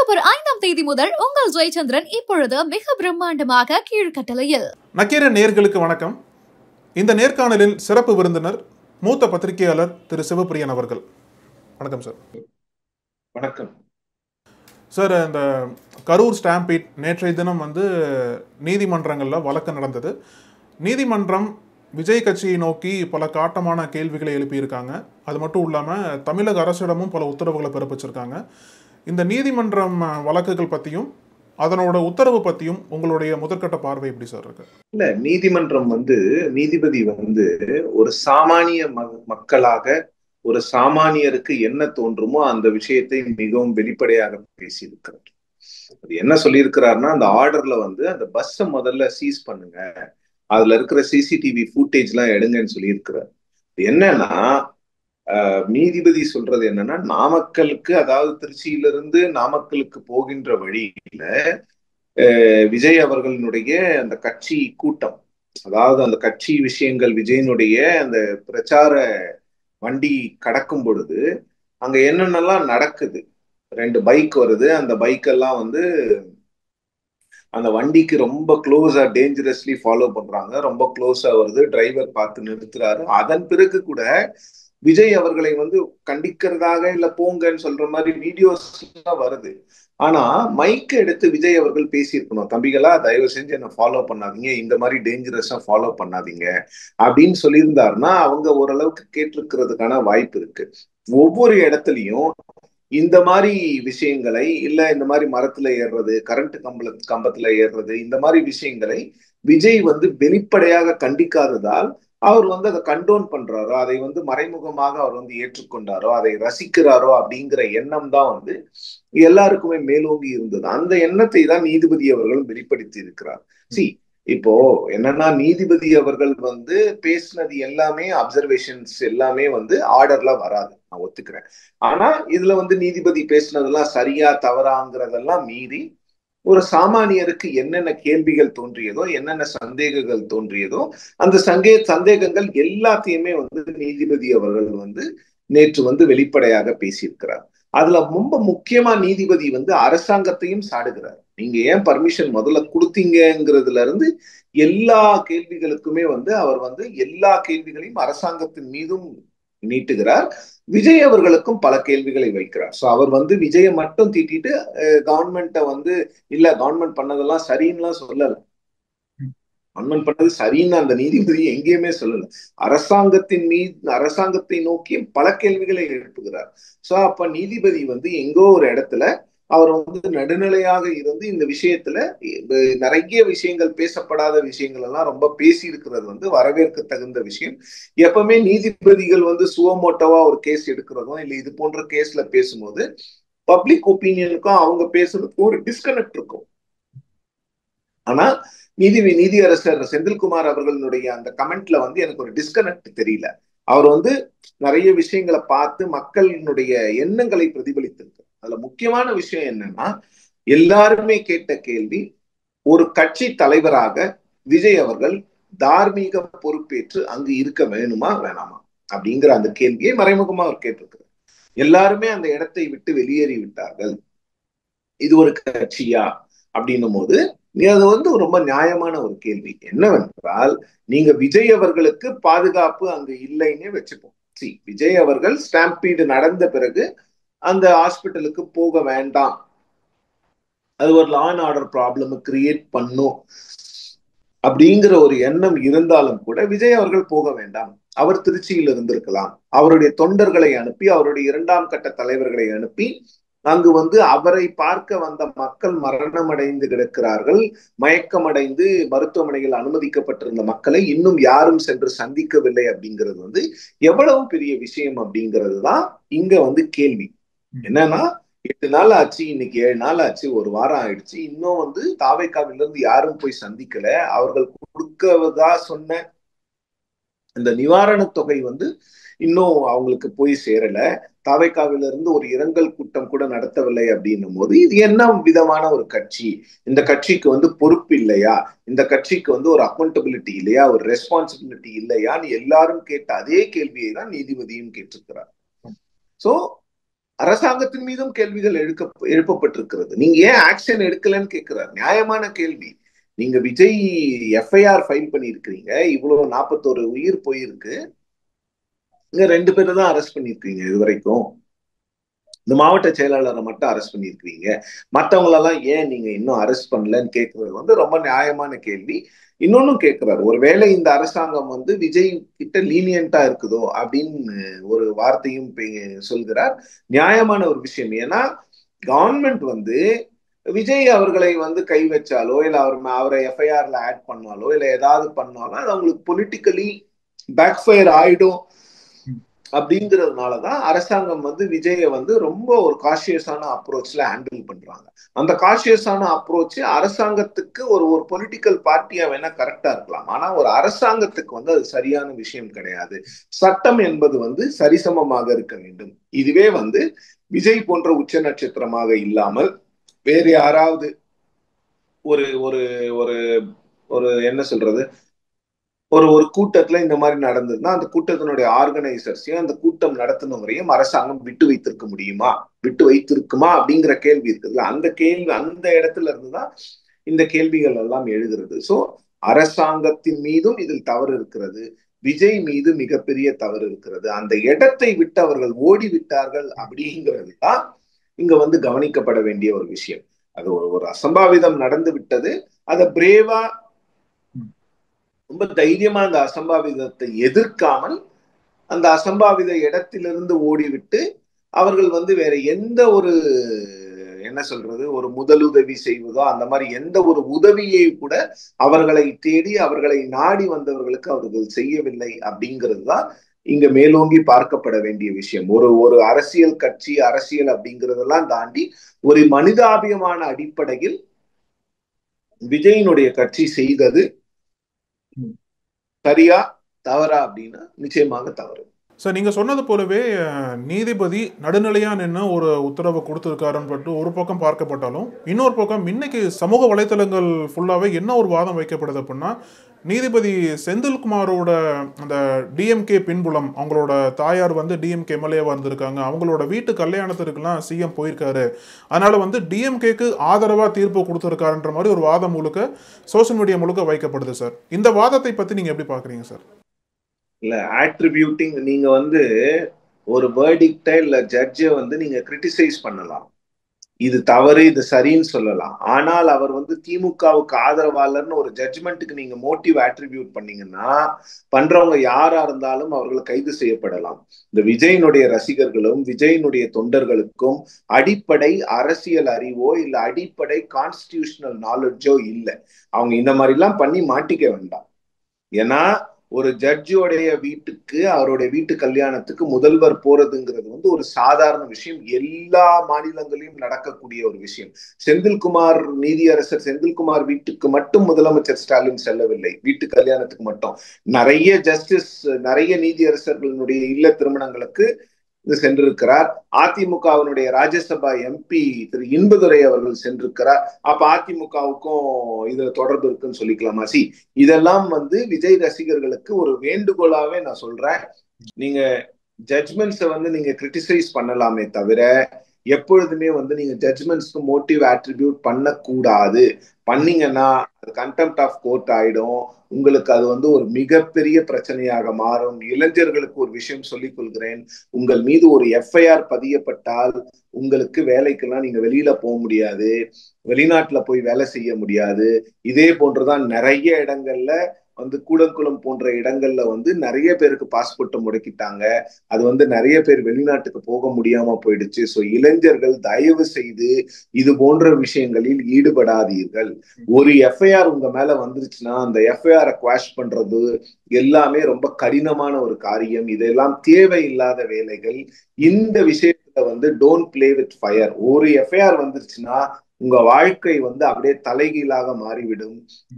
October 5ஆம் தேதி முதல் உங்கள் ஜெயச்சந்திரன் இப்பொழுது மிக பிரம்மாண்டமாக கீழ்கட்டளையில். நக்கீரன் நேயர்களுக்கு வணக்கம். இந்த நேர்காணலில் சிறப்பு விருந்தினர் மூத்த பத்திரிகையாளர் திரு சிவபிரியன் அவர்கள். வணக்கம் சார். வணக்கம் சார். இந்த கரூர் ஸ்டாம்பீட் நேற்றைய தினம் நீதிமன்றங்களில் வழக்கு நடந்தது. நீதிமன்றம் விஜய் கட்சியை நோக்கி பல காட்டமான கேள்விகளை எழுப்பியிருக்காங்க. அது மட்டும் இல்லாமல் தமிழக அரசிடமும் பல உத்தரவுகளை பிறப்பிச்சிருக்காங்க. இந்த நீதிமன்றம் வழக்குகள் பற்றியும் அதனோட உத்தரவு பற்றியும் உங்களுடைய முதற்கட்ட பார்வை எப்படி சார் இருக்கு? இல்ல, நீதிமன்றம் நீதிபதி ஒரு சாமானிய மக்களாக ஒரு சாமானியருக்கு என்ன தோன்றுமோ அந்த விஷயத்தை மிகவும் வெளிப்படையாக பேசியிருக்கிறார். அது என்ன சொல்லியிருக்கிறாருன்னா, அந்த ஆர்டர்ல அந்த பஸ்ஸை முதல்ல சீஸ் பண்ணுங்க, அதுல இருக்கிற சிசிடிவி ஃபுட்டேஜ் எல்லாம் எடுங்கன்னு சொல்லியிருக்கிறார். என்னன்னா, நீதிபதி சொல்றது என்னன்னா, நாமக்கலுக்கு, அதாவது திருச்சியிலிருந்து நாமக்கலுக்கு போகின்ற வழியில விஜய் அவர்களுடைய அந்த கட்சி கூட்டம், அதாவது அந்த கட்சி விஷயங்கள், விஜயனுடைய அந்த பிரச்சார வண்டி கடக்கும் பொழுது அங்க என்னென்னலாம் நடக்குது. 2 பைக் வருது, அந்த பைக்கெல்லாம் அந்த வண்டிக்கு ரொம்ப க்ளோஸா டேஞ்சரஸ்லி ஃபாலோ பண்றாங்க. ரொம்ப க்ளோஸா வருது, டிரைவர் பார்த்து நிறுத்துறாரு. அதன் பிறகு கூட விஜய் அவர்களை கண்டிக்கிறதாக இல்ல போங்கன்னு சொல்ற மாதிரி வீடியோஸ் வருது. ஆனா மைக்கை எடுத்து விஜய் அவர்கள் பேசியிருக்கணும், தம்பிகளா தயவு செஞ்சு என்ன ஃபாலோ பண்ணாதீங்க, இந்த மாதிரி டேஞ்சரஸா ஃபாலோ பண்ணாதீங்க அப்படின்னு சொல்லியிருந்தாருன்னா அவங்க ஓரளவுக்கு கேட்டிருக்கிறதுக்கான வாய்ப்பு இருக்கு. ஒவ்வொரு இடத்துலயும் இந்த மாதிரி விஷயங்களை, இல்ல இந்த மாதிரி மரத்துல ஏறுறது, கரண்ட் கம்பத்துல ஏறுறது, இந்த மாதிரி விஷயங்களை விஜய் வெளிப்படையாக கண்டிக்காததால் அவர் அதை கண்டோன் பண்றாரோ, அதை மறைமுகமாக அவர் ஏற்றுக்கொண்டாரோ, அதை ரசிக்கிறாரோ அப்படிங்கிற எண்ணம் தான் எல்லாருக்குமே மேலோங்கி இருந்தது. அந்த எண்ணத்தை தான் நீதிபதி அவர்கள் வெளிப்படுத்தி இருக்கிறார். இப்போ என்னன்னா, நீதிபதி அவர்கள் பேசினது எல்லாமே அப்சர்வேஷன்ஸ் எல்லாமே ஆர்டர்ல வராது, நான் ஒத்துக்கிறேன். ஆனா இதுல நீதிபதி பேசினதெல்லாம் சரியா தவறாங்கிறதெல்லாம் மீறி ஒரு சாமானியருக்கு என்னென்ன கேள்விகள் தோன்றியதோ, என்னென்ன சந்தேகங்கள் தோன்றியதோ, அந்த சந்தேகங்கள் எல்லாத்தையுமே நீதிபதி அவர்கள் நேற்று வெளிப்படையாக பேசியிருக்கிறார். அதுல ரொம்ப முக்கியமா நீதிபதி அரசாங்கத்தையும் சாடுகிறார். நீங்க ஏன் பர்மிஷன் முதல்ல கொடுத்தீங்கிறதுல இருந்து எல்லா கேள்விகளுக்குமே அவர் எல்லா கேள்விகளையும் அரசாங்கத்தின் மீதும் நீட்டுகிறார். விஜய் அவர்களுக்கும் பல கேள்விகளை வைக்கிறார். சோ அவர் விஜயை மட்டும் தீட்டிட்டு கவர்மெண்ட்டை இல்ல கவர்மெண்ட் பண்ணதெல்லாம் சரின்னுலாம் சொல்லல. கவர்மெண்ட் பண்ணது சரின்னு அந்த நீதிபதி எங்கேயுமே சொல்லல. அரசாங்கத்தை நோக்கியும் பல கேள்விகளை எழுப்புகிறார். சோ அப்ப நீதிபதி எங்கோ ஒரு இடத்துல அவர் நடுநிலையாக இருந்து இந்த விஷயத்துல நிறைய விஷயங்கள், பேசப்படாத விஷயங்கள் எல்லாம் ரொம்ப பேசி இருக்கிறது வரவேற்க தகுந்த விஷயம். எப்பவுமே நீதிபதிகள் சுவமோட்டோவா ஒரு கேஸ் எடுக்கிறதும் இல்ல இது போன்ற கேஸ்ல பேசும்போது பப்ளிக் ஒப்பீனியனுக்கும் அவங்க பேசுறதுக்கும் ஒரு டிஸ்கனெக்ட் இருக்கும். ஆனா நீதியரசர் செந்தில்குமார் அவர்களுடைய அந்த கமெண்ட்ல எனக்கு ஒரு டிஸ்கனெக்ட் தெரியல. அவர் நிறைய விஷயங்களை பார்த்து மக்களினுடைய எண்ணங்களை பிரதிபலித்திருக்கு. அதுல முக்கியமான விஷயம் என்னன்னா, எல்லாருமே கேட்ட கேள்வி, ஒரு கட்சி தலைவராக விஜய் அவர்கள் தார்மீக பொறுப்பேற்று அங்கு இருக்க வேணுமா வேணாமா அப்படிங்கிற அந்த கேள்வியை மறைமுகமா அவர் கேட்டிருக்கிறார். எல்லாருமே அந்த இடத்தை விட்டு வெளியேறி விட்டார்கள், இது ஒரு கட்சியா அப்படின்னும் போது அது ரொம்ப நியாயமான ஒரு கேள்வி. என்னவென்றால், நீங்க விஜய் அவர்களுக்கு பாதுகாப்பு அங்கு இல்லைன்னு வச்சுப்போம். விஜய் அவர்கள் ஸ்டாம்பீடு நடந்த பிறகு அந்த ஹாஸ்பிட்டலுக்கு போக வேண்டாம், அது ஒரு law and order problem create பண்ணும் அப்படிங்கிற ஒரு எண்ணம் இருந்தாலும் கூட விஜய் அவர்கள் போக வேண்டாம், அவர் திருச்சியில் இருந்திருக்கலாம். அவருடைய தொண்டர்களை அனுப்பி, அவருடைய 2ஆம் கட்ட தலைவர்களை அனுப்பி அங்கு அவரை பார்க்க வந்த மக்கள் மரணம் அடைந்து கிடக்கிறார்கள், மயக்கமடைந்து மருத்துவமனையில் அனுமதிக்கப்பட்டிருந்த மக்களை இன்னும் யாரும் சென்று சந்திக்கவில்லை அப்படிங்கிறது எவ்வளவு பெரிய விஷயம் அப்படிங்கிறது தான் இங்க கேள்வி. என்னன்னா, 8 நாள் ஆச்சு, இன்னைக்கு 7 நாள் ஆச்சு, ஒரு வாரம் ஆயிடுச்சு, இன்னும் தாவேக்காவிலிருந்து யாரும் போய் சந்திக்கல. அவர்கள் கொடுக்கவதா சொன்ன இந்த நிவாரண தொகை இன்னும் அவங்களுக்கு போய் சேரல. தாவேக்காவிலிருந்து ஒரு இரங்கல் கூட்டம் கூட நடத்தவில்லை அப்படின்னும் போது இது என்ன விதமான ஒரு கட்சி? இந்த கட்சிக்கு பொறுப்பு இல்லையா? இந்த கட்சிக்கு ஒரு அக்கௌண்டபிலிட்டி இல்லையா? ஒரு ரெஸ்பான்சிபிலிட்டி இல்லையான்னு எல்லாரும் கேட்ட அதே கேள்வியை தான் நீதிபதியும் கேட்டிருக்கிறார். சோ அரசாங்கத்தின் மீதும் கேள்விகள் எழுப்பப்பட்டிருக்கிறது. நீங்க ஏன் ஆக்ஷன் எடுக்கலன்னு கேட்கிறார். நியாயமான கேள்வி. நீங்க விஜய் எஃப்ஐஆர் ஃபைல் பண்ணிருக்கீங்க, இவ்வளவு 41 உயிர் போயிருக்கு, இங்க 2 பேரை தான் அரெஸ்ட் பண்ணிருக்கீங்க இது வரைக்கும். இந்த மாவட்ட செயலாளரை மட்டும் அரெஸ்ட் பண்ணிருக்கீங்க, மற்றவங்களெல்லாம் ஏன் நீங்க இன்னும் அரெஸ்ட் பண்ணலன்னு கேட்கறது ரொம்ப நியாயமான கேள்வி. இன்னொன்னும் கேட்கிறாரு, ஒருவேளை இந்த அரசாங்கம் விஜய் கிட்ட லீனியன்டா இருக்குதோ அப்படின்னு ஒரு வார்த்தையும் சொல்கிறார். நியாயமான ஒரு விஷயம். ஏன்னா கவர்மெண்ட் விஜய் அவர்களை கை வச்சாலோ இல்ல அவரை எஃப்ஐஆர்ல ஆட் பண்ணாலோ இல்ல ஏதாவது பண்ணாலோ அது அவங்களுக்கு பொலிட்டிக்கலி பேக்ஃபயர் ஆயிடும். அப்படிங்கிறதுனாலதான் அரசாங்கம் விஜய ரொம்ப ஒரு காஷியஸான அப்ரோச்ல ஹேண்டில் பண்றாங்க. அந்த காஷியஸான அப்ரோச் அரசாங்கத்துக்கு ஒரு ஒரு பொலிட்டிக்கல் பார்ட்டியா வேணா கரெக்டா இருக்கலாம், ஆனா ஒரு அரசாங்கத்துக்கு அது சரியான விஷயம் கிடையாது. சட்டம் என்பது சரிசமமாக இருக்க வேண்டும். இதுவே விஜய் போன்ற உச்ச நட்சத்திரமாக இல்லாமல் வேறு யாராவது ஒரு ஒரு ஒரு ஒரு என்ன சொல்றது, ஒரு ஒரு கூட்டத்துல இந்த மாதிரி நடந்ததுன்னா அந்த கூட்டத்தினுடைய ஆர்கனைசர்ஸையும் அந்த கூட்டம் நடத்தினவரையும் அரசாங்கம் விட்டு வைத்திருக்குமா அப்படிங்கிற கேள்வி இருக்குதுல்ல. அந்த கேள்வி அந்த இடத்துல இருந்துதான் இந்த கேள்விகள் எல்லாம் எழுகிறது. சோ அரசாங்கத்தின் மீதும் இதில் தவறு இருக்கிறது, விஜய் மீது மிகப்பெரிய தவறு இருக்கிறது. அந்த இடத்தை விட்டு அவர்கள் ஓடிவிட்டார்கள் அப்படிங்கிறது தான் இங்க கவனிக்கப்பட வேண்டிய ஒரு விஷயம். அது ஒரு அசம்பாவிதம் நடந்து விட்டது. அதை பிரேவா ரொம்ப தைரியமா அந்த அசம்பாவிதத்தை எதிர்க்காமல் அந்த அசம்பாவித இடத்திலிருந்து ஓடிவிட்டு அவர்கள் வேற எந்த ஒரு என்ன சொல்றது, ஒரு முதலுதவி செய்வதோ அந்த மாதிரி எந்த ஒரு உதவியை கூட அவர்களை தேடி அவர்களை நாடி வந்தவர்களுக்கு அவர்கள் செய்யவில்லை அப்படிங்கிறது தான் இங்க மேலோங்கி பார்க்கப்பட வேண்டிய விஷயம். ஒரு ஒரு அரசியல் கட்சி அரசியல் அப்படிங்கிறதெல்லாம் தாண்டி ஒரு மனிதாபியமான அடிப்படையில் விஜயினுடைய கட்சி செய்தது சரியா தவறா அப்படின்னா நிச்சயமாக தவறு. சார், நீங்கள் சொன்னது போலவே நீதிபதி நடுநிலையா நின்று ஒரு உத்தரவு கொடுத்துருக்காருன்னு சொல்லிட்டு ஒரு பக்கம் பார்க்கப்பட்டாலும், இன்னொரு பக்கம் இன்னைக்கு சமூக வலைத்தளங்கள் ஃபுல்லாகவே என்ன ஒரு வாதம் வைக்கப்படுது அப்படின்னா, நீதிபதி செந்தில்குமாரோட அந்த டிஎம்கே பின்புலம், அவங்களோட தாயார் டிஎம்கே எம்எல்ஏவாக இருந்திருக்காங்க, அவங்களோட வீட்டு கல்யாணத்திற்குலாம் சிஎம் போயிருக்காரு, அதனால டிஎம்கேக்கு ஆதரவாக தீர்ப்பு கொடுத்துருக்காருன்ற மாதிரி ஒரு வாதம் முழுக்க சோசியல் மீடியா முழுக்க வைக்கப்படுது சார். இந்த வாதத்தை பற்றி நீங்கள் எப்படி பார்க்குறீங்க சார்? இல்ல ஆட்ரிபியூட்டிங், நீங்க ஒரு வேர்டிக்ட இல்ல ஜட்ஜை நீங்க கிரிட்டிசைஸ் பண்ணலாம், இது தவறு இது சரின்னு சொல்லலாம். ஆனால் அவர் திமுகவுக்கு ஆதரவாளர்னு ஒரு ஜட்ஜ்மெண்ட்டுக்கு நீங்க மோட்டிவ் ஆட்ரிபியூட் பண்ணீங்கன்னா பண்றவங்க யாரா இருந்தாலும் அவர்கள் கைது செய்யப்படலாம். இந்த விஜயினுடைய ரசிகர்களும் விஜயினுடைய தொண்டர்களுக்கும் அடிப்படை அரசியல் அறிவோ இல்ல அடிப்படை கான்ஸ்டிடியூஷனல் நாலேஜோ இல்லை. அவங்க இந்த மாதிரி எல்லாம் பண்ணி மாட்டிக்க வேண்டாம். ஏன்னா ஒரு ஜட்ஜோடைய வீட்டுக்கு அவருடைய வீட்டு கல்யாணத்துக்கு முதல்வர் போறதுங்கிறது ஒரு சாதாரண விஷயம், எல்லா மாநிலங்களிலும் நடக்கக்கூடிய ஒரு விஷயம். செந்தில்குமார் நீதியரசர் செந்தில்குமார் வீட்டுக்கு மட்டும் முதலமைச்சர் ஸ்டாலின் செல்லவில்லை, வீட்டு கல்யாணத்துக்கு மட்டும். நிறைய ஜஸ்டிஸ் நிறைய நீதியரசர்களுடைய இல்ல திருமணங்களுக்கு சென்றிருக்கிறார். அதிமுகவினுடைய ராஜ்யசபா எம்பி திரு இன்பதுரை அவர்கள் சென்றிருக்கிறார். அப்ப அதிமுகவுக்கும் இதுல தொடர்பு இருக்குன்னு சொல்லிக்கலாமா? இதெல்லாம் விஜய் ரசிகர்களுக்கு ஒரு வேண்டுகோளாவே நான் சொல்றேன். நீங்க ஜட்ஜ்மெண்ட்ஸை நீங்க கிரிட்டிசைஸ் பண்ணலாமே தவிர எப்பொழுதுமே நீங்க ஜட்ஜ்மெண்ட்ஸ்க்கு மோட்டிவ் ஆட்ரிபியூட் பண்ணக்கூடாது. பண்ணீங்கன்னா அது கண்டெம்ட் ஆஃப் கோர்ட் ஆயிடும். உங்களுக்கு அது ஒரு மிகப்பெரிய பிரச்சனையாக மாறும். இளைஞர்களுக்கு ஒரு விஷயம் சொல்லிக் கொள்கிறேன், உங்கள் மீது ஒரு எஃப்ஐஆர் பதியப்பட்டால் உங்களுக்கு வேலைக்கெல்லாம் நீங்க வெளியில போக முடியாது, வெளிநாட்டுல போய் வேலை செய்ய முடியாது. இதே போன்றுதான் நிறைய இடங்கள்ல கூடங்குளம் போன்ற இடங்கள்ல நிறைய பேருக்கு பாஸ்போர்ட்டை முடக்கிட்டாங்க. அது நிறைய பேர் வெளிநாட்டுக்கு போக முடியாம போயிடுச்சு. சோ இளைஞர்கள் தயவு செய்து இது போன்ற விஷயங்களில் ஈடுபடாதீர்கள். ஒரு எஃப்ஐஆர் உங்க மேல வந்துருச்சுன்னா அந்த எஃப்ஐஆரை குவாஷ் பண்றது எல்லாமே ரொம்ப கடினமான ஒரு காரியம். இதெல்லாம் தேவையில்லாத வேலைகள். இந்த விஷயத்துல டோன்ட் பிளே வித் ஃபயர். ஒரு எஃப்ஐஆர் வந்துருச்சுன்னா உங்க வாழ்க்கை அப்படியே தலைகீழாக மாறிவிடும்.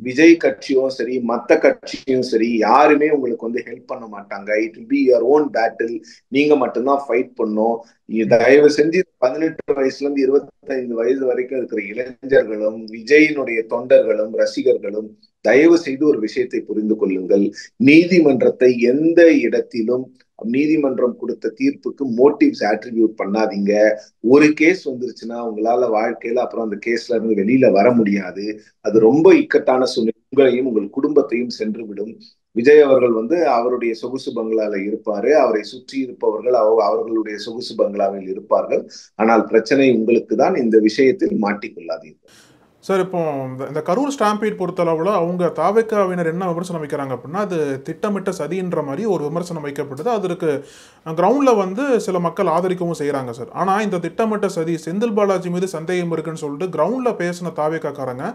விஜய் கட்சியும் சரி மத்த கட்சியும் சரி யாருமே உங்களுக்கு ஹெல்ப் பண்ண மாட்டாங்க. It will be your own battle. நீங்க மட்டும்தான் ஃபைட் பண்ணும். தயவு செஞ்சு 18 வயசுல இருந்து 25 வயசு வரைக்கும் இருக்கிற இளைஞர்களும் விஜயினுடைய தொண்டர்களும் ரசிகர்களும் தயவு செய்து ஒரு விஷயத்தை புரிந்து கொள்ளுங்கள். நீதிமன்றத்தை எந்த இடத்திலும் நீதிமன்றம் கொடுத்த தீர்ப்புக்கு மோட்டிவ்ஸ் ஆட்ரிபியூட் பண்ணாதீங்க. ஒரு கேஸ் வந்துருச்சுன்னா உங்களால வாழ்க்கையில அப்புறம் அந்த கேஸ்ல இருந்து வெளியில வர முடியாது. அது ரொம்ப இக்கட்டான சூழ்நிலை, உங்களையும் உங்கள் குடும்பத்தையும் சென்று விடும். விஜய் அவர்கள் அவருடைய சொகுசு பங்களால இருப்பாரு, அவரை சுற்றி இருப்பவர்கள் அவர்களுடைய சொகுசு பங்களாவில் இருப்பார்கள். ஆனால் பிரச்சனை உங்களுக்கு தான். இந்த விஷயத்தில் மாட்டிக்கொள்ளாதீர்கள். சார், இப்போ இந்த கரூர் ஸ்டாம்பீட் பொறுத்தளவில் அவங்க தாவேக்காவினர் என்ன விமர்சனம் வைக்கிறாங்க அப்படின்னா, அது திட்டமிட்ட சதின்ற மாதிரி ஒரு விமர்சனம் வைக்கப்படுது. அதற்கு கிரவுண்டில் சில மக்கள் ஆதரிக்கவும் செய்கிறாங்க சார். ஆனால் இந்த திட்டமிட்ட சதி செந்தில் பாலாஜி மீது சந்தேகம் இருக்குன்னு சொல்லிட்டு கிரவுண்டில் பேசின தாவேக்காக்காரங்க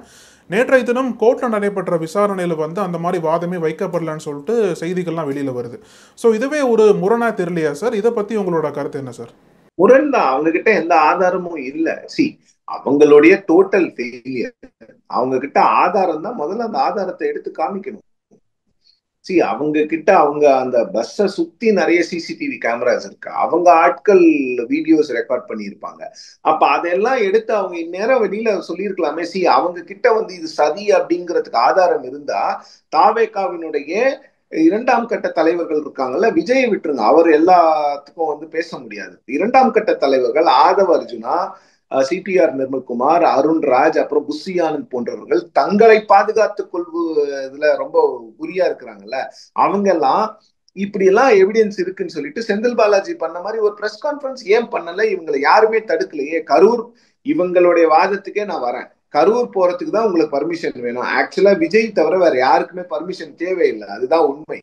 நேற்றைய தினம் கோர்ட்டில் நடைபெற்ற விசாரணையில் அந்த மாதிரி வாதமே வைக்கப்படலன்னு சொல்லிட்டு செய்திகள்லாம் வெளியில் வருது. ஸோ இதுவே ஒரு முரணா தெரியலையா சார்? இதை பற்றி உங்களோட கருத்து என்ன சார்? முரண் தான். அவங்க கிட்ட எந்த ஆதாரமும் இல்ல. அவங்களுடைய டோட்டல் ஃபெயிலியர். அவங்க கிட்ட ஆதாரம் தான். முதல்ல அந்த ஆதாரத்தை எடுத்து காமிக்கணும். அவங்க கிட்ட அந்த பஸ்ஸை சுத்தி நிறைய சிசிடிவி கேமராஸ் இருக்கு. அவங்க ஆட்கள் வீடியோஸ் ரெக்கார்ட் பண்ணியிருப்பாங்க. அப்ப அதெல்லாம் எடுத்து அவங்க இந்நேரம் வெளியில சொல்லியிருக்கலாமே. அவங்க கிட்ட இது சதி அப்படிங்கிறதுக்கு ஆதாரம் இருந்தா தாவேகாவினுடைய இரண்டாம் கட்ட தலைவர்கள் இருக்காங்கல்ல, விஜயை விட்டுருங்க, அவர் எல்லாத்துக்கும் பேச முடியாது. இரண்டாம் கட்ட தலைவர்கள் ஆதவ அர்ஜுனா, சிடிஆர் நிர்மல்குமார், அருண்ராஜ், அப்புறம் புஷி ஆனந்த் போன்றவர்கள் தங்களை பாதுகாத்துக் கொள்வதுல ரொம்ப குறியா இருக்கிறாங்கல்ல, அவங்க எல்லாம் இப்படி எல்லாம் எவிடன்ஸ் இருக்குன்னு சொல்லிட்டு செந்தில் பாலாஜி பண்ண மாதிரி ஒரு பிரஸ் கான்ஃபரன்ஸ் ஏன் பண்ணல? இவங்களை யாருமே தடுக்கலையே. கரூர் இவங்களுடைய வாதத்துக்கே நான் வரேன். கரூர் போறதுக்கு தான் உங்களுக்கு பர்மிஷன் வேணும். ஆக்சுவலா விஜய் தவிர வேற யாருக்குமே பர்மிஷன் தேவையில்லை. அதுதான் உண்மை.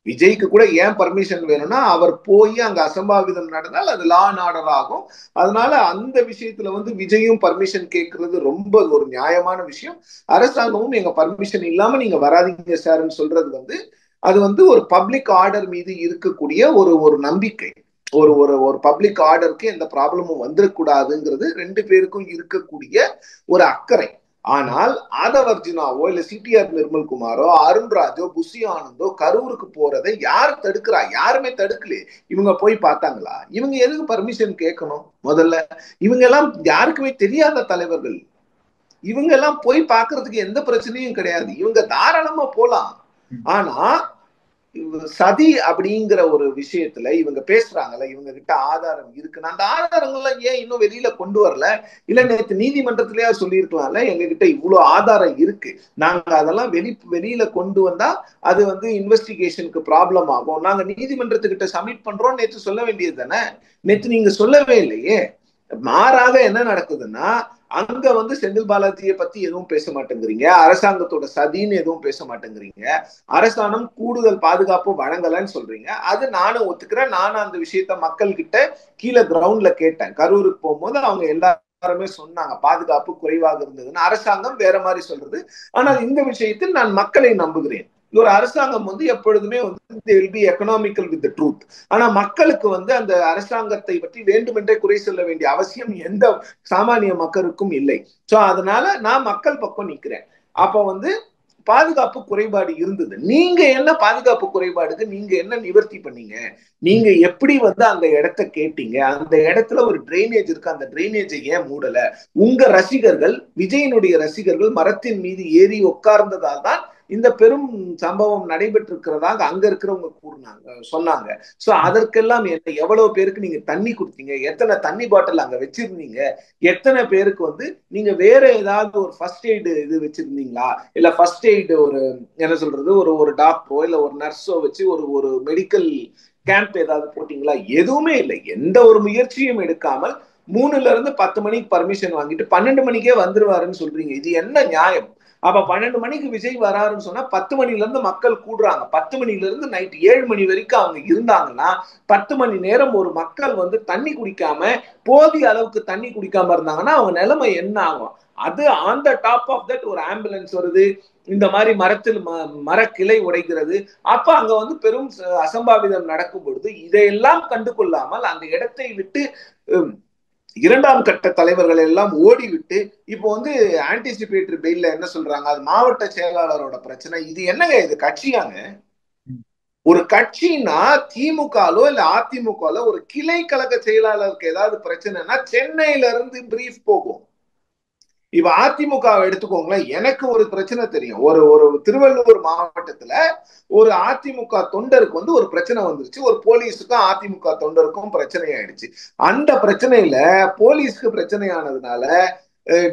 விஜய்க்கு கூட ஏன் பர்மிஷன் வேணும்னா, அவர் போய் அங்க அசம்பாவிதம் நடந்தால் அது லா அண்ட் ஆர்டர் ஆகும். அதனால அந்த விஷயத்துல விஜயும் பர்மிஷன் கேட்கறது ரொம்ப ஒரு நியாயமான விஷயம். அரசாங்கமும் எங்க பர்மிஷன் இல்லாம நீங்க வராதீங்க சார்ன்னு சொல்றது அது ஒரு பப்ளிக் ஆர்டர் மீது இருக்கக்கூடிய ஒரு நம்பிக்கை. ஒரு ஒரு ஒரு பப்ளிக் ஆர்டருக்கு எந்த ப்ராப்ளமும் வந்துடக்கூடாதுங்கிறது ரெண்டு பேருக்கும் இருக்கக்கூடிய ஒரு அக்கறை. ஆனால் ஆதவ அர்ஜுனாவோ இல்ல சிடிஆர் நிர்மல்குமாரோ அருண்ராஜோ புஷி ஆனந்தோ கரூருக்கு போறதை யார் தடுக்கிறா? யாருமே தடுக்கலையே. இவங்க போய் பார்த்தாங்களா? இவங்க எதுக்கு பர்மிஷன் கேட்கணும்? முதல்ல இவங்க எல்லாம் யாருக்குமே தெரியாத தலைவர்கள். இவங்க எல்லாம் போய் பார்க்கறதுக்கு எந்த பிரச்சனையும் கிடையாது. இவங்க தாராளமா போலாம். ஆனா சதி அப்படிங்கிற ஒரு விஷயத்துல இவங்க பேசுறாங்கல்ல, இவங்க கிட்ட ஆதாரம் இருக்குன்னா அந்த ஆதாரங்கள்லாம் ஏன் இன்னும் வெளியில கொண்டு வரல? இல்ல நேற்று நீதிமன்றத்திலேயே சொல்லியிருக்கலாம்ல, எங்க கிட்ட இவ்வளவு ஆதாரம் இருக்கு, நாங்க அதெல்லாம் வெளியில கொண்டு வந்தா அது இன்வெஸ்டிகேஷனுக்கு ப்ராப்ளம் ஆகும், நாங்க நீதிமன்றத்துக்கிட்ட சப்மிட் பண்றோம் நேற்று சொல்ல வேண்டியது தானே. நேற்று நீங்க சொல்லவே இல்லையே. மாறாக என்ன நடக்குதுன்னா, அங்க செந்தில் பாலாஜியை பத்தி எதுவும் பேச மாட்டேங்கிறீங்க, அரசாங்கத்தோட சதின்னு எதுவும் பேச மாட்டேங்கிறீங்க, அரசாங்கம் கூடுதல் பாதுகாப்பு வழங்கலன்னு சொல்றீங்க. அது நானும் ஒத்துக்கிறேன். நானும் அந்த விஷயத்த மக்கள் கிட்ட கீழே கிரவுண்ட்ல கேட்டேன். கரூருக்கு போகும்போது அவங்க எல்லாருமே சொன்னாங்க பாதுகாப்பு குறைவாக இருந்ததுன்னு. அரசாங்கம் வேற மாதிரி சொல்றது. ஆனால் இந்த விஷயத்தில் நான் மக்களை நம்புகிறேன். ஒரு அரசாங்கம் எப்பொழுதுமே they will be economical with the truth. ஆனா மக்களுக்கு அந்த அரசாங்கத்தை பற்றி வேண்டுமென்றே குறை சொல்ல வேண்டிய அவசியம் எந்த சாமானிய மக்களுக்கும் இல்லை. சோ அதனால நான் மக்கள் பக்கம் நிக்கிறேன். அப்ப பாதுகாப்பு குறைபாடு இருந்தது. நீங்க என்ன பாதுகாப்பு குறைபாடுக்கு நீங்க என்ன நிவர்த்தி பண்ணீங்க? நீங்க எப்படி அந்த இடத்தை கேட்டீங்க? அந்த இடத்துல ஒரு டிரைனேஜ் இருக்கு, அந்த டிரைனேஜை ஏன் மூடல? உங்க ரசிகர்கள், விஜயனுடைய ரசிகர்கள் மரத்தின் மீது ஏறி உட்கார்ந்ததால் தான் இந்த பெரும் சம்பவம் நடைபெற்றிருக்கிறதாக அங்க இருக்கிறவங்க சொன்னாங்க. சோ அதற்கெல்லாம் எவ்வளவு பேருக்கு நீங்க தண்ணி கொடுத்தீங்க? எத்தனை தண்ணி பாட்டில் அங்க வச்சிருந்தீங்க? எத்தனை பேருக்கு நீங்க வேற ஏதாவது ஒரு ஃபர்ஸ்ட் எய்டு இது வச்சிருந்தீங்களா? இல்ல ஃபர்ஸ்ட் எய்டு ஒரு என்ன சொல்றது ஒரு டாக்டரோ இல்ல ஒரு நர்ஸோ வச்சு ஒரு மெடிக்கல் கேம்ப் ஏதாவது போட்டீங்களா? எதுவுமே இல்லை. எந்த ஒரு முயற்சியும் எடுக்காமல் 3ல இருந்து 10 மணிக்கு பர்மிஷன் வாங்கிட்டு 12 மணிக்கே வந்துருவாருன்னு சொல்றீங்க. இது என்ன நியாயம்? அப்ப 12 மணிக்கு விஜய் வராருன்னு சொன்னா 10 மணில இருந்து மக்கள் கூடுறாங்க. 10 மணில இருந்து நைட் 7 மணி வரைக்கும் அவங்க இருந்தாங்கன்னா 10 மணி நேரம் ஒரு மக்கள் தண்ணி குடிக்காம, போதிய அளவுக்கு தண்ணி குடிக்காம இருந்தாங்கன்னா அவங்க நிலைமை என்ன ஆகும்? அது on the top of that ஒரு ஆம்புலன்ஸ் வருது, இந்த மாதிரி மரத்தில் மரக்கிளை உடைக்கிறது. அப்ப அங்க பெரும் அசம்பாவிதம் நடக்கும் பொழுது இதையெல்லாம் கண்டு கொள்ளாமல் அந்த இடத்தை விட்டு இரண்டாம் கட்ட தலைவர்கள் எல்லாம் ஓடிவிட்டு இப்போ ஆன்டிசிபேட்டரி பெயில்ல என்ன சொல்றாங்க? அது மாவட்ட செயலாளரோட பிரச்சனை. இது என்னங்க? இது கட்சியாங்க? ஒரு கட்சினா திமுகலோ இல்ல அதிமுகலோ ஒரு கிளை கழக செயலாளருக்கு ஏதாவது பிரச்சனைனா சென்னையில இருந்து பிரீஃப் போகும். இப்ப அதிமுகவை எடுத்துக்கோங்களேன். எனக்கு ஒரு பிரச்சனை தெரியும். ஒரு ஒரு திருவள்ளூர் மாவட்டத்துல ஒரு அதிமுக தொண்டருக்கு வந்து ஒரு பிரச்சனை வந்துருச்சு. ஒரு போலீஸுக்கும் அதிமுக தொண்டருக்கும் பிரச்சனை ஆயிடுச்சு. அந்த பிரச்சனையில போலீஸ்க்கு பிரச்சனையானதுனால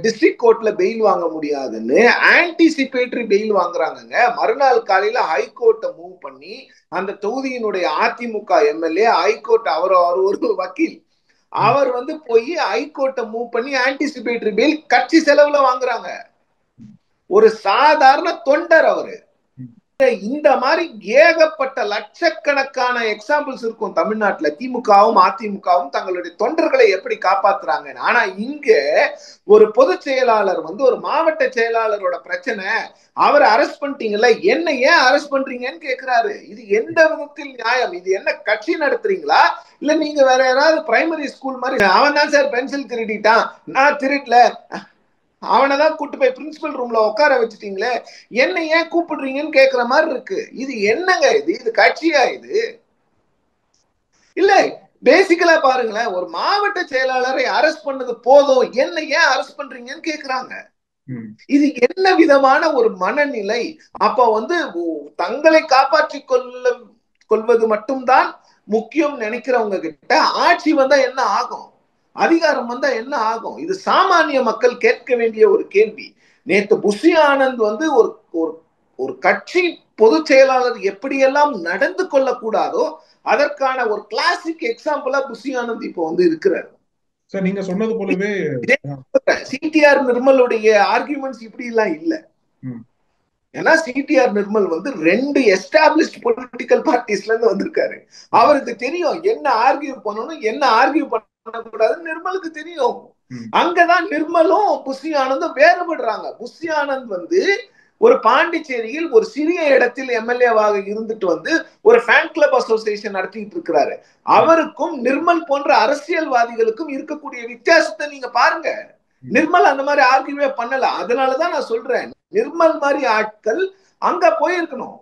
டிஸ்ட்ரிக்ட் கோர்ட்ல பெயில் வாங்க முடியாதுன்னு ஆன்டிசிபேட்டரி பெயில் வாங்குறாங்கங்க. மறுநாள் காலையில ஹைகோர்ட்டை மூவ் பண்ணி அந்த தொகுதியினுடைய அதிமுக எம்எல்ஏ ஹைகோர்ட் அவர் ஒரு வக்கீல் அவர் வந்து போய் ஹைகோர்ட்டை மூவ் பண்ணி ஆன்டிசிபேட்டரி பெயில் கட்சி செலவுல வாங்குறாங்க. ஒரு சாதாரண தொண்டர் அவரு. இந்த மாதிரி ஏகப்பட்ட லட்சக்கணக்கான எக்ஸாம்பிள்ஸ் இருக்கும் தமிழ்நாட்டுல. திமுகவும் அதிமுகவும் தங்களுடைய தொண்டர்களை எப்படி காப்பாத்துறாங்க. ஆனா இங்க ஒரு பொதுச் செயலாளர் வந்து ஒரு மாவட்ட செயலாளரோட பிரச்சனை, அவர் அரெஸ்ட் பண்ணிட்டீங்கல்ல, என்ன ஏன் அரெஸ்ட் பண்றீங்கன்னு கேக்குறாரு. இது எந்த விதத்தில் நியாயம்? இது என்ன கட்சி நடத்துறீங்களா இல்ல நீங்க வேற யாராவது பிரைமரி ஸ்கூல் மாதிரி? அவன் தான் சார் பென்சில் திருடிட்டான், நான் திருடல, அவனைதான் கூட்டு போய் பிரின்சிபல் ரூம்ல உட்கார வச்சுட்டீங்களே, என்ன ஏன் கூப்பிடுறீங்கன்னு கேக்குற மாதிரி இருக்கு. இது என்னங்க இது? இது கட்சியா இது? இல்ல பேசிக்கலா பாருங்களேன், ஒரு மாவட்ட செயலாளரை அரெஸ்ட் பண்ணது போதும், என்ன ஏன் அரெஸ்ட் பண்றீங்கன்னு கேக்குறாங்க. இது என்ன விதமான ஒரு மனநிலை? அப்ப வந்து தங்களை காப்பாற்றிக் கொள்வது மட்டும்தான் முக்கியம் நினைக்கிறவங்க கிட்ட ஆட்சி வந்தா என்ன ஆகும், அதிகாரம் வந்தா என்ன ஆகும்? இது சாமானிய மக்கள் கேட்க வேண்டிய ஒரு கேள்வி. நேத்து புஷி ஆனந்த் வந்து ஒரு ஒரு கட்சி பொதுச் செயலாளர் எப்படியெல்லாம் நடந்து கொள்ளக்கூடாதோ அதற்கான ஒரு கிளாசிக் எக்ஸாம்பிளா புஷி ஆனந்த் இப்போ வந்து இருக்கிறார். சார் நீங்க சொன்னது போலவே சிடிஆர் நிர்மலுடைய ஆர்குமெண்ட்ஸ் இப்படி எல்லாம் இல்ல. ஏன்னா சிடிஆர் நிர்மல் வந்து 2 எஸ்டாப்ளிஷ்ட் பொலிட்டிக்கல் பார்ட்டிஸ்ல இருந்து வந்திருக்காரு. அவருக்கு தெரியும் என்ன ஆர்கியூ பண்ணணும் என்ன ஆர்கியூ பண்ணக்கூடாதுன்னு நிர்மலுக்கு தெரியும். அங்கதான் நிர்மலும் புஷி ஆனந்தும் வேறுபடுறாங்க. புஷி ஆனந்த் வந்து ஒரு பாண்டிச்சேரியில் ஒரு சிறிய இடத்தில் எம்எல்ஏவாக இருந்துட்டு வந்து ஒரு ஃபேன் கிளப் அசோசியேஷன் நடத்திட்டு இருக்கிறாரு. அவருக்கும் நிர்மல் போன்ற அரசியல்வாதிகளுக்கும் இருக்கக்கூடிய வித்தியாசத்தை நீங்க பாருங்க. நிர்மல் அந்த மாதிரி ஆர்கியூவே பண்ணல. அதனாலதான் நான் சொல்றேன், நிர்மல் மாதிரி ஆட்கள் அங்க போயிருக்கணும்.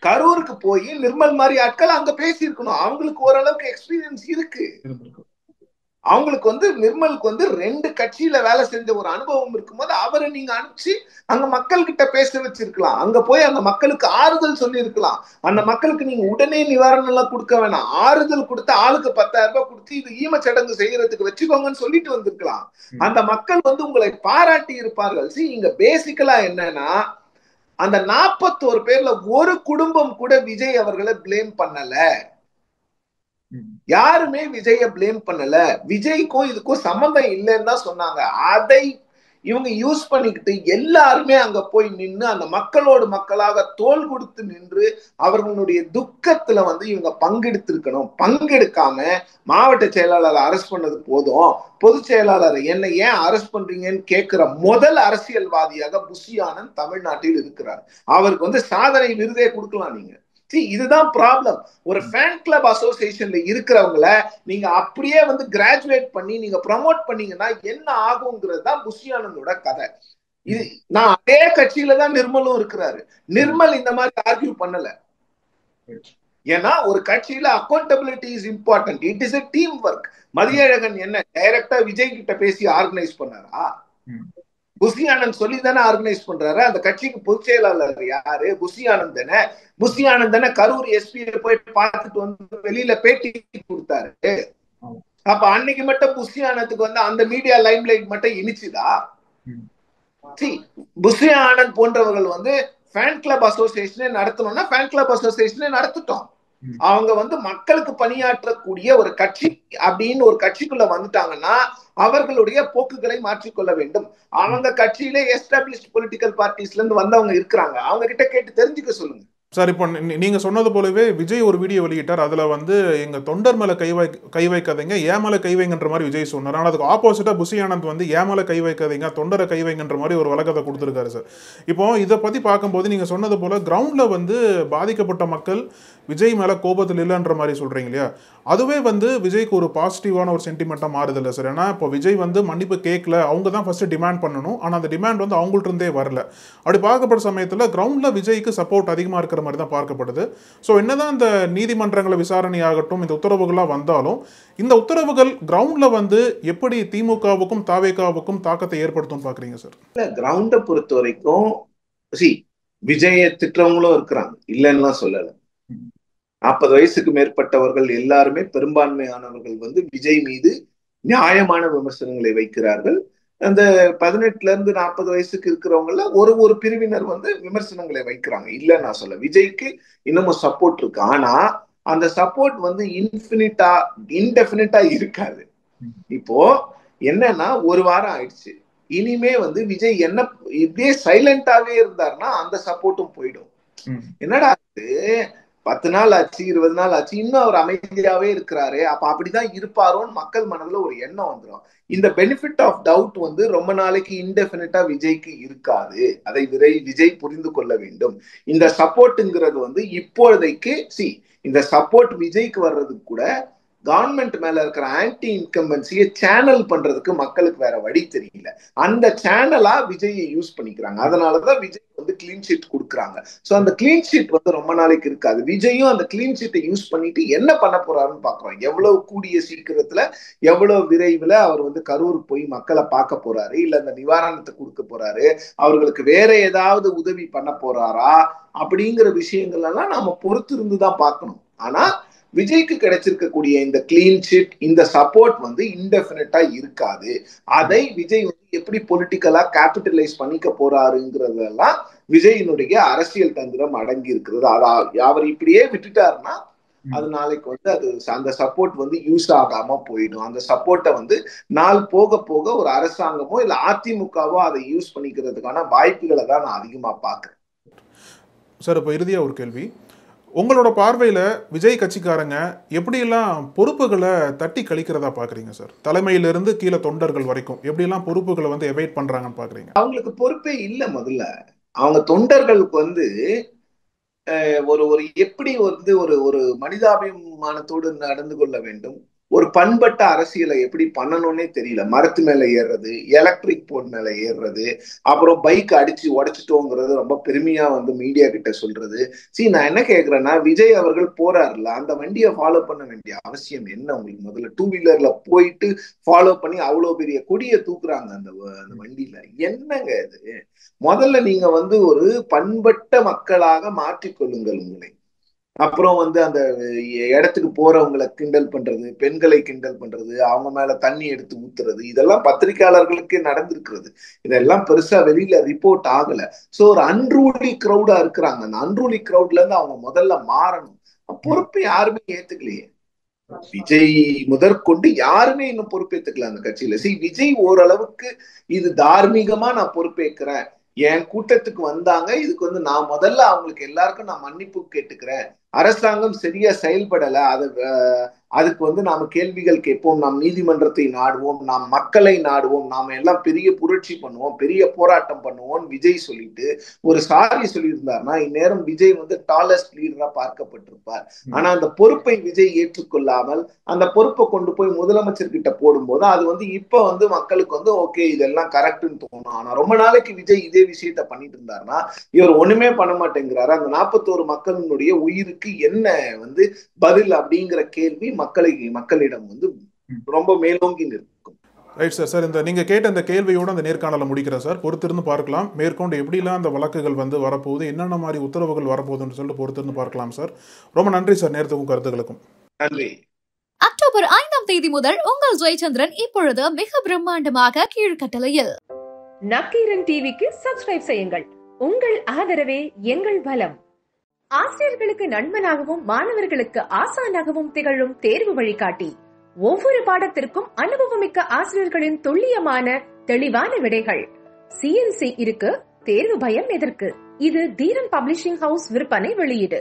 கரூருக்கு போய் நிர்மல் மாதிரி ஆட்கள் அங்க பேசி இருக்கணும். அவங்களுக்கு ஓரளவுக்கு எக்ஸ்பீரியன்ஸ் இருக்கு. அவங்களுக்கு வந்து நிர்மலுக்கு வந்து 2 கட்சியில வேலை செஞ்ச ஒரு அனுபவம் இருக்கும்போது அவரை நீங்க அனுப்பிச்சு அங்க மக்கள் கிட்ட பேச வச்சிருக்கலாம். அங்க போய் அந்த மக்களுக்கு ஆறுதல் சொல்லி இருக்கலாம். அந்த மக்களுக்கு நீங்க உடனே நிவாரணம் எல்லாம் கொடுக்க வேணாம், ஆறுதல் கொடுத்து ஆளுக்கு 10,000 ரூபாய் கொடுத்து இது ஈமச்சடங்கு செய்யறதுக்கு வச்சுக்கோங்கன்னு சொல்லிட்டு வந்திருக்கலாம். அந்த மக்கள் வந்து உங்களை பாராட்டி இருப்பார்கள். இங்க பேசிக்கலா என்னன்னா, அந்த 41 பேர்ல ஒரு குடும்பம் கூட விஜய் அவர்களை பிளேம் பண்ணல. யாருமே விஜய பிளேம் பண்ணல. விஜய்க்கும் இதுக்கும் சம்பந்தம் இல்லைன்னு தான் சொன்னாங்க. அதை இவங்க யூஸ் பண்ணிக்கிட்டு எல்லாருமே அங்க போய் நின்று அந்த மக்களோடு மக்களாக தோள் கொடுத்து நின்று அவர்களுடைய துக்கத்துல வந்து இவங்க பங்கெடுத்திருக்கணும். பங்கெடுக்காம மாவட்ட செயலாளரை அரெஸ்ட் பண்ணது போதும், பொதுச் செயலாளரை என்ன ஏன் அரெஸ்ட் பண்றீங்கன்னு கேட்கிற முதல் அரசியல்வாதியாக புஷி ஆனந்த் தமிழ்நாட்டில் இருக்கிறார். அவருக்கு வந்து சாதனை விருதே கொடுக்கலாம் நீங்க. இதுதான் ப்ராப்ளம். ஒரு ஃபேன் கிளப் அசோசியேஷன்ல இருக்கிறவங்கள நீங்க அப்படியே வந்து கிராஜுவேட் பண்ணி நீங்க ப்ரமோட் பண்ணீங்கன்னா என்ன ஆகுங்கிறது தான் புஷி ஆனந்தோட கதை. இது நான் அதே கட்சியில தான் நிர்மலும் இருக்கிறாரு. நிர்மல் இந்த மாதிரி ஆர்கியூ பண்ணல. ஏன்னா ஒரு கட்சியில accountability is important. It is a team work. Mathiyazhagan என்ன டைரக்டா விஜய் கிட்ட பேசி ஆர்கனைஸ் பண்ணாரா? புஷி ஆனந்த் சொல்லி தானே ஆர்கனைஸ் பண்றாரு. அந்த கட்சிக்கு பொதுச் செயலாளர் யாரு? புஷி ஆனந்த் தானே. புஷி ஆனந்த் தானே கரூர் எஸ்பி போய் பார்த்துட்டு வந்து வெளியில பேட்டி கொடுத்தாரு. அப்ப அன்னைக்கு மட்டும் புஷி ஆனந்துக்கு வந்து அந்த மீடியா லைம் லைட் மட்டும் இனிச்சுதா? புஷி ஆனந்த் போன்றவர்கள் வந்து ஃபேன் கிளப் அசோசியேஷனே நடத்தணும்னா ஃபேன் கிளப் அசோசியேஷனே நடத்திட்டோம். அவங்க வந்து மக்களுக்கு பணியாற்றக்கூடிய ஒரு கட்சி அப்படின்னு ஒரு கட்சிக்குள்ள வந்துட்டாங்கன்னா அவர்களுடைய போக்குகளை மாற்றிக்கொள்ள வேண்டும். அவங்க கட்சியிலே எஸ்டாப்ளிஷ்ட் பொலிட்டிக்கல் பார்ட்டிஸ்ல இருந்து வந்தவங்க இருக்கிறாங்க, அவங்க கிட்ட கேட்டு தெரிஞ்சுக்க சொல்லுங்க. சார் இப்போ நீங்க சொன்னது போலவே விஜய் ஒரு வீடியோ வெளியிட்டார். அதுல வந்து எங்க தொண்டர் மேல கை வைக்காதீங்க, ஏன் மேல கை வைங்கன்ற மாதிரி விஜய் சொன்னார். ஆனால் அதுக்கு ஆப்போசிட்டா புஷி ஆனந்த் வந்து ஏன் மேல கை வைக்காதீங்க, தொண்டரை கை வைங்கன்ற மாதிரி ஒரு வழக்கத்தை கொடுத்துருக்காரு சார். இப்போ இதை பத்தி பார்க்கும்போது நீங்க சொன்னது போல கிரவுண்ட்ல வந்து பாதிக்கப்பட்ட மக்கள் விஜய் மேல கோபத்தில் இல்லைன்ற மாதிரி சொல்றீங்க இல்லையா? அதுவே வந்து விஜய்க்கு ஒரு பாசிட்டிவான ஒரு சென்டிமெண்ட்டாக மாறுது இல்லை சார்? ஏன்னா இப்போ விஜய் வந்து மன்னிப்பு கேட்கல, அவங்க தான் ஃபர்ஸ்ட் டிமாண்ட் பண்ணணும். ஆனால் அந்த டிமாண்ட் வந்து அவங்கள்ட்ட இருந்தே வரல. அப்படி பார்க்கப்பட்ட சமயத்தில் கிரவுண்டில் விஜய்க்கு சப்போர்ட் அதிகமாக இருக்கிற அப்படிங்கிற மாதிரி தான் பார்க்கப்படுது. ஸோ என்னதான் இந்த நீதிமன்றங்களை விசாரணை ஆகட்டும், இந்த உத்தரவுகளாக வந்தாலும் இந்த உத்தரவுகள் கிரவுண்ட்ல வந்து எப்படி திமுகவுக்கும் தாவேகாவுக்கும் தாக்கத்தை ஏற்படுத்தும் பாக்குறீங்க சார்? இல்ல, கிரவுண்டை பொறுத்த வரைக்கும் விஜய திட்டவங்களும் இருக்கிறாங்க, இல்லைன்னா சொல்லல. 40 வயசுக்கு மேற்பட்டவர்கள் எல்லாருமே, பெரும்பான்மையானவர்கள் வந்து விஜய் மீது நியாயமான விமர்சனங்களை வைக்கிறார்கள். அந்த 18ல இருந்து 40 வயசுக்கு இருக்கிறவங்கள ஒரு பிரிவினர் வந்து விமர்சனங்களை வைக்கிறாங்க, இல்ல நான் சொல்ல. விஜய்க்கு இன்னமும் சப்போர்ட் இருக்கு. ஆனா அந்த சப்போர்ட் வந்து இன்டெஃபினிட்டா இருக்காது. இப்போ என்னன்னா, ஒரு வாரம் ஆயிடுச்சு, இனிமே வந்து விஜய் என்ன இப்படியே சைலண்டாவே இருந்தாருன்னா அந்த சப்போர்ட்டும் போயிடும். என்னடா 10 நாள் ஆச்சு, 20 நாள் ஆச்சு, இன்னும் அவர் அமைதியாவே இருக்கிறாரு, அப்ப அப்படிதான் இருப்பாரோன்னு மக்கள் மனதுல ஒரு எண்ணம் வந்துடும். இந்த பெனிஃபிட் ஆஃப் டவுட் வந்து ரொம்ப நாளைக்கு இன்டெஃபினிட்டா விஜய்க்கு இருக்காது. அதை விஜய் புரிந்து கொள்ள வேண்டும். இந்த சப்போர்ட்ங்கிறது வந்து இப்போதைக்கு இந்த சப்போர்ட் விஜய்க்கு வர்றதுக்கு கூட கவர்மெண்ட் மேல இருக்கிற ஆன்டி இன்கம்பன்சியை சேனல் பண்றதுக்கு மக்களுக்கு வேற வழி தெரியல. அந்த சேனலா விஜயை யூஸ் பண்ணிக்கிறாங்க. அதனாலதான் விஜய் வந்து கிளீன் ஷீட் கொடுக்குறாங்க. சோ அந்த கிளீன் ஷீட் வந்து ரொம்ப நாளைக்கு இருக்காது. விஜயும் அந்த கிளீன் ஷீட்டை யூஸ் பண்ணிட்டு என்ன பண்ண போறாருன்னு பாக்குறோம். எவ்வளவு கூடிய சீக்கிரத்துல, எவ்வளவு விரைவில் அவர் வந்து கரூர் போய் மக்களை பார்க்க போறாரு, இல்ல அந்த நிவாரணத்தை கொடுக்க போறாரு, அவர்களுக்கு வேற ஏதாவது உதவி பண்ண போறாரா அப்படிங்கிற விஷயங்கள் எல்லாம் நாம பொறுத்து இருந்துதான் பார்க்கணும். ஆனா விஜய்க்கு கிடைச்சிருக்கக்கூடிய இந்த கிளீன் ஷீட், இந்த சப்போர்ட் வந்து இன்டெஃபினட்டா இருக்காது. அதை விஜய் வந்து எப்படி பொலிட்டிக்கலா கேபிட்டலைஸ் பண்ணிக்க போறாருங்கிறதெல்லாம் விஜயினுடைய அரசியல் தந்திரம் அடங்கி இருக்கிறது. அவர் இப்படியே விட்டுட்டாருன்னா அது நாளைக்கு வந்து அது அந்த சப்போர்ட் வந்து யூஸ் ஆகாம போயிடும். அந்த சப்போர்ட்டை வந்து நாள் போக போக ஒரு அரசாங்கமோ இல்ல அதிமுகவோ அதை யூஸ் பண்ணிக்கிறதுக்கான வாய்ப்புகளை தான் நான் அதிகமா பாக்குறேன். சார், இப்போ இறுதியா ஒரு கேள்வி. உங்களோட பார்வையில விஜய் கட்சிக்காரங்க எப்படியெல்லாம் பொறுப்புகளை தட்டி கழிக்கிறதா பாக்குறீங்க சார்? தலைமையிலிருந்து கீழே தொண்டர்கள் வரைக்கும் எப்படியெல்லாம் பொறுப்புகளை வந்து எவைட் பண்றாங்கன்னு பாக்குறீங்க? அவங்களுக்கு பொறுப்பே இல்லை. முதல்ல அவங்க தொண்டர்களுக்கு வந்து ஒரு எப்படி வந்து ஒரு மனிதாபிமானத்தோடு நடந்து கொள்ள வேண்டும், ஒரு பண்பட்ட அரசியலை எப்படி பண்ணணும்னே தெரியல. மரத்து மேல ஏறுறது, எலக்ட்ரிக் போர்ட் மேல ஏறுறது, அப்புறம் பைக் அடிச்சு உடைச்சிட்டோங்கிறது ரொம்ப பெருமையா வந்து மீடியா கிட்ட சொல்றது. நான் என்ன கேக்குறேன்னா, விஜய் அவர்கள் போறாருல, அந்த வண்டியை ஃபாலோ பண்ண வேண்டிய அவசியம் என்ன உங்களுக்கு? முதல்ல 2 வீலர்ல போயிட்டு ஃபாலோ பண்ணி அவ்வளவு பெரிய கொடியை தூக்குறாங்க அந்த வண்டியில, என்னங்க இது? முதல்ல நீங்க வந்து ஒரு பண்பட்ட மக்களாக மாற்றிக்கொள்ளுங்கள் உங்களை. அப்புறம் வந்து அந்த இடத்துக்கு போறவங்களை கிண்டல் பண்றது, பெண்களை கிண்டல் பண்றது, அவங்க மேல தண்ணி எடுத்து ஊத்துறது, இதெல்லாம் பத்திரிகையாளர்களுக்கு நடந்திருக்கிறது. இதெல்லாம் பெருசா வெளியில ரிப்போர்ட் ஆகல. சோ ஒரு அன்ரூலி கிரௌடா இருக்கிறாங்க. அந்த அன்ரூலி கிரௌட்ல இருந்து அவங்க முதல்ல மாறணும். பொறுப்பை யாருமே ஏத்துக்கலையே. விஜய் முதற்கொண்டு யாருமே இன்னும் பொறுப்பேற்றுக்கல அந்த கட்சியில. விஜய் ஓரளவுக்கு இது தார்மீகமா நான் பொறுப்பேற்கிறேன், என் கூட்டத்துக்கு வந்தாங்க, இதுக்கு வந்து நான் முதல்ல அவங்களுக்கு எல்லாருக்கும் நான் மன்னிப்பு கேட்டுக்கிறேன், அரசாங்கம் சரியா செயல்படல, அதுக்கு வந்து நாம கேள்விகள் கேட்போம், நாம் நீதிமன்றத்தை நாடுவோம், நாம் மக்களை நாடுவோம், நாம எல்லாம் பெரிய புரட்சி பண்ணுவோம், பெரிய போராட்டம் பண்ணுவோம் விஜய் சொல்லிட்டு ஒரு சாரி சொல்லியிருந்தாருன்னா இந்நேரம் விஜய் வந்து டாலஸ்ட் லீடரா பார்க்கப்பட்டிருப்பார். ஆனா அந்த பொறுப்பை விஜய் ஏற்றுக்கொள்ளாமல் அந்த பொறுப்பை கொண்டு போய் முதலமைச்சர் கிட்ட போடும்போது அது வந்து இப்ப வந்து மக்களுக்கு வந்து ஓகே இதெல்லாம் கரெக்ட்னு தோணும். ஆனா ரொம்ப நாளைக்கு விஜய் இதே விஷயத்த பண்ணிட்டு இருந்தாருன்னா இவர் ஒண்ணுமே பண்ண மாட்டேங்கிறாரு. அந்த 41 மக்களினுடைய உயிருக்கு என்ன வந்து பதில் அப்படிங்கிற கேள்வி மக்களிடம் வந்து ரொம்ப மேலோங்கி நிற்கும். Right sir. சார், இந்த நீங்க கேட்ட இந்த கேள்வியோட அந்த நேர்காணலை முடிக்கிறேன் சார். பொறுத்திருந்து பார்க்கலாம் மேற்கொண்டு எப்படிலாம் அந்த வழக்குகள் வந்து வரப்போகுது, என்னென்ன மாதிரி உத்தரவுகள் வரப்போகுதுன்னு சொல்லிட்டு பொறுத்திருந்து பார்க்கலாம் சார். ரொம்ப நன்றி சார், நேரத்துக்கும் கருத்துக்களுக்கும் நன்றி. அக்டோபர் 5ஆம் தேதி முதல் உங்கள் ஜெயச்சந்திரன் இப்பொழுது மிக பிரம்மாண்டமாக கீழ்கட்டளையில். நக்கீரன் டிவிக்கு சப்ஸ்கிரைப் செய்யுங்கள். உங்கள் ஆதரவே எங்கள் பலம். ஆசிரியர்களுக்கு நண்பனாகவும் மாணவர்களுக்கு ஆசானாகவும் திகழும் தேர்வு வழிகாட்டி. ஒவ்வொரு பாடத்திற்கும் அனுபவமிக்க ஆசிரியர்களின் துல்லியமான தெளிவான விடைகள். CNC இருக்கு, தேர்வு பயம் எதற்கு? இது தீரன் பப்ளிஷிங் ஹவுஸ் விற்பனை வெளியீடு.